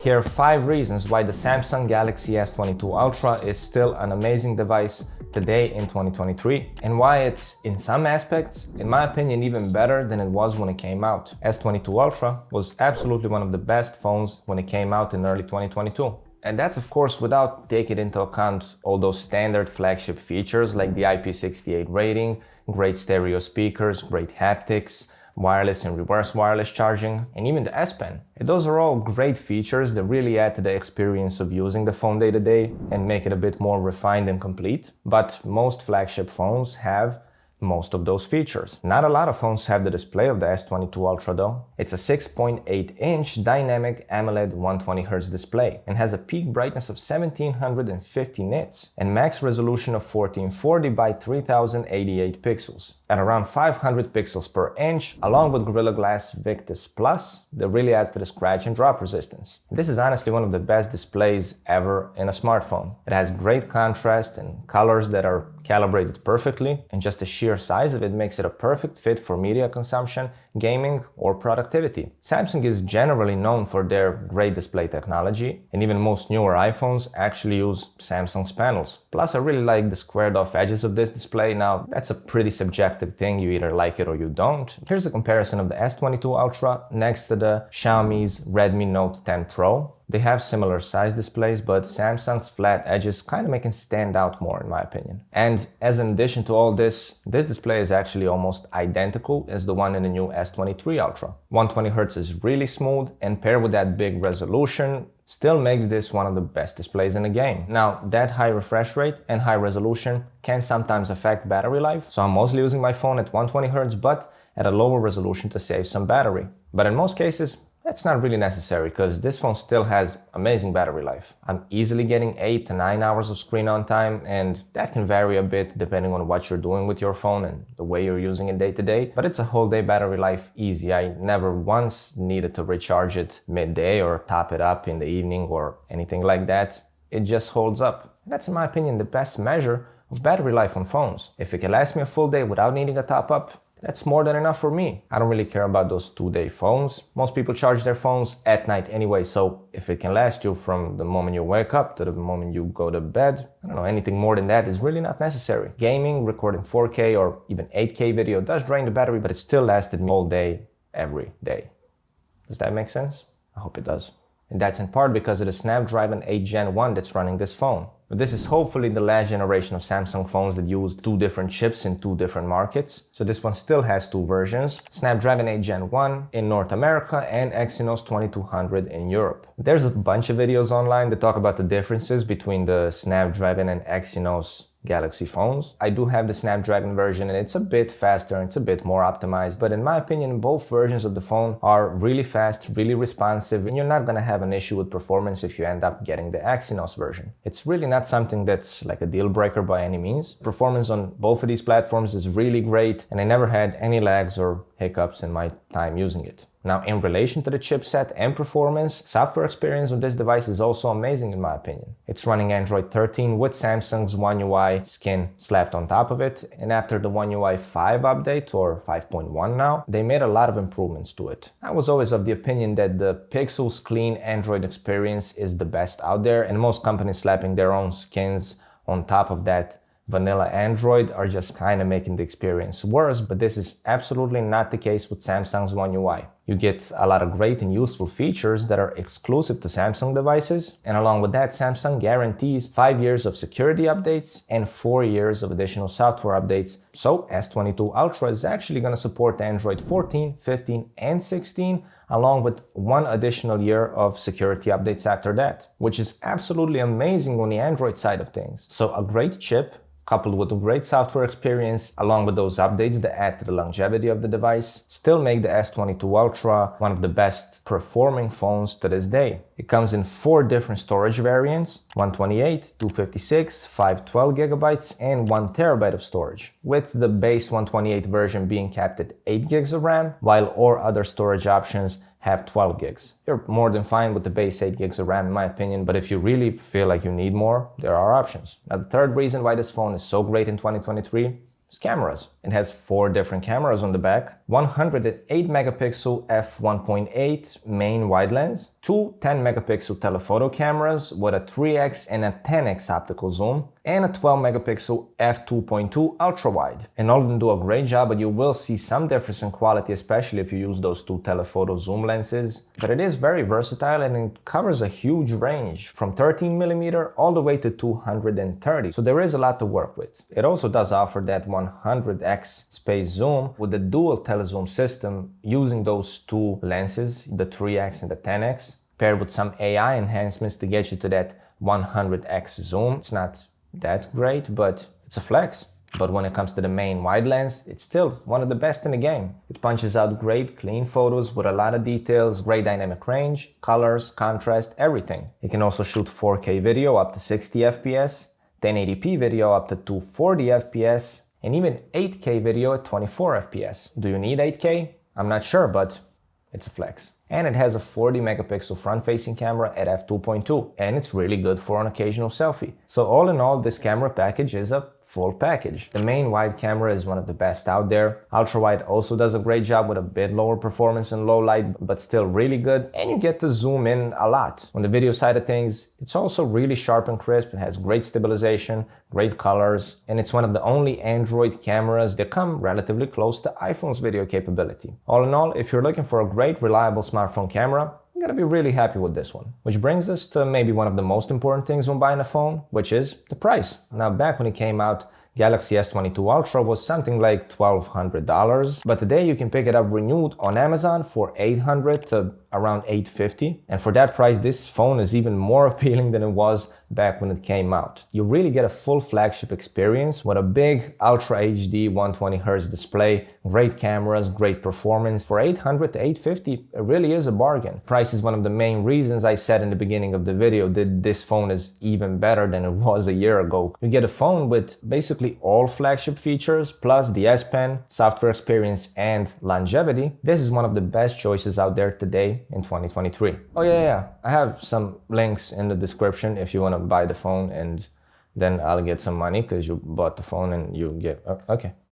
Here are 5 reasons why the Samsung Galaxy S22 Ultra is still an amazing device today in 2023, and why it's, in some aspects, in my opinion, even better than it was when it came out. S22 Ultra was absolutely one of the best phones when it came out in early 2022. And that's of course without taking into account all those standard flagship features like the IP68 rating, great stereo speakers, great haptics, wireless and reverse wireless charging, and even the S Pen. And those are all great features that really add to the experience of using the phone day to day and make it a bit more refined and complete. But most flagship phones have most of those features. Not a lot of phones have the display of the S22 Ultra though. It's a 6.8-inch dynamic AMOLED 120Hz display and has a peak brightness of 1750 nits and max resolution of 1440 by 3088 pixels at around 500 pixels per inch, along with Gorilla Glass Victus Plus that really adds to the scratch and drop resistance. This is honestly one of the best displays ever in a smartphone. It has great contrast and colors that are calibrated perfectly, and just the sheer size of it makes it a perfect fit for media consumption, gaming, or productivity. Samsung is generally known for their great display technology, and even most newer iPhones actually use Samsung's panels. Plus, I really like the squared off edges of this display. Now, that's a pretty subjective thing, you either like it or you don't. Here's a comparison of the S22 Ultra next to the Xiaomi's Redmi Note 10 Pro. They have similar size displays, but Samsung's flat edges kind of make it stand out more in my opinion. And as an addition to all this display is actually almost identical as the one in the new S23 Ultra. 120Hz is really smooth, and paired with that big resolution, still makes this one of the best displays in the game. Now, that high refresh rate and high resolution can sometimes affect battery life, so I'm mostly using my phone at 120Hz but at a lower resolution to save some battery. But in most cases, that's not really necessary because this phone still has amazing battery life. I'm easily getting 8 to 9 hours of screen on time, and that can vary a bit depending on what you're doing with your phone and the way you're using it day to day, but it's a whole day battery life easy. I never once needed to recharge it midday or top it up in the evening or anything like that. It just holds up. That's in my opinion the best measure of battery life on phones. If it can last me a full day without needing a top up, that's more than enough for me. I don't really care about those 2-day phones. Most people charge their phones at night anyway, so if it can last you from the moment you wake up to the moment you go to bed, I don't know, anything more than that is really not necessary. Gaming, recording 4K or even 8K video does drain the battery, but it still lasted me all day, every day. Does that make sense? I hope it does. And that's in part because of the Snapdragon 8 Gen 1 that's running this phone. But this is hopefully the last generation of Samsung phones that use 2 different chips in 2 different markets. So this one still has 2 versions, Snapdragon 8 Gen 1 in North America and Exynos 2200 in Europe. There's a bunch of videos online that talk about the differences between the Snapdragon and Exynos Galaxy phones. I do have the Snapdragon version and it's a bit faster and it's a bit more optimized, but in my opinion both versions of the phone are really fast, really responsive, and you're not gonna have an issue with performance if you end up getting the Exynos version. It's really not something that's like a deal breaker by any means. Performance on both of these platforms is really great, and I never had any lags or hiccups in my time using it. Now, in relation to the chipset and performance, software experience of this device is also amazing in my opinion. It's running Android 13 with Samsung's OneUI skin slapped on top of it, and after the OneUI 5 update, or 5.1 now, they made a lot of improvements to it. I was always of the opinion that the Pixel's clean Android experience is the best out there, and most companies slapping their own skins on top of that vanilla Android are just kind of making the experience worse, but this is absolutely not the case with Samsung's OneUI. You get a lot of great and useful features that are exclusive to Samsung devices, and along with that, Samsung guarantees 5 years of security updates and 4 years of additional software updates. So S22 Ultra is actually going to support Android 14, 15, and 16, along with 1 additional year of security updates after that, which is absolutely amazing on the Android side of things. So a great chip, coupled with a great software experience, along with those updates that add to the longevity of the device, still make the S22 Ultra one of the best performing phones to this day. It comes in 4 different storage variants, 128, 256, 512 gigabytes, and 1 terabyte of storage, with the base 128 version being capped at 8 gigs of RAM, while all other storage options have 12 gigs. You're more than fine with the base 8 gigs of RAM in my opinion, but if you really feel like you need more, there are options. Now, the third reason why this phone is so great in 2023 is cameras. It has 4 different cameras on the back, 108 megapixel f1.8 main wide lens, two 10 megapixel telephoto cameras with a 3x and a 10x optical zoom, and a 12 megapixel f2.2 ultra wide. And all of them do a great job, but you will see some difference in quality, especially if you use those two telephoto zoom lenses. But it is very versatile and it covers a huge range from 13mm all the way to 230. So there is a lot to work with. It also does offer that 100x space zoom with the dual telezoom system using those two lenses, the 3x and the 10x, paired with some AI enhancements to get you to that 100x zoom. It's not that great, but it's a flex. But when it comes to the main wide lens, it's still one of the best in the game. It punches out great clean photos with a lot of details, great dynamic range, colors, contrast, everything. It can also shoot 4K video up to 60 FPS, 1080p video up to 240 FPS, and even 8K video at 24 FPS. Do you need 8K? I'm not sure, but it's a flex. And it has a 40 megapixel front-facing camera at f2.2, and it's really good for an occasional selfie. So all in all, this camera package is a full package. The main wide camera is one of the best out there. Ultra wide also does a great job with a bit lower performance in low light, but still really good. And you get to zoom in a lot. On the video side of things, it's also really sharp and crisp. It has great stabilization, great colors, and it's one of the only Android cameras that come relatively close to iPhone's video capability. All in all, if you're looking for a great, reliable smartphone camera, you're gonna be really happy with this one. Which brings us to maybe one of the most important things when buying a phone, which is the price. Now, back when it came out, Galaxy S22 Ultra was something like $1,200, but today you can pick it up renewed on Amazon for $800 to around $850. And for that price, this phone is even more appealing than it was back when it came out. You really get a full flagship experience with a big Ultra HD 120Hz display, great cameras, great performance. For $800 to $850, it really is a bargain. Price is one of the main reasons I said in the beginning of the video that this phone is even better than it was a year ago. You get a phone with basically all flagship features, plus the S Pen, software experience, and longevity. This is one of the best choices out there today in 2023. Oh yeah, I have some links in the description if you want to buy the phone, and then I'll get some money because you bought the phone and you get, okay.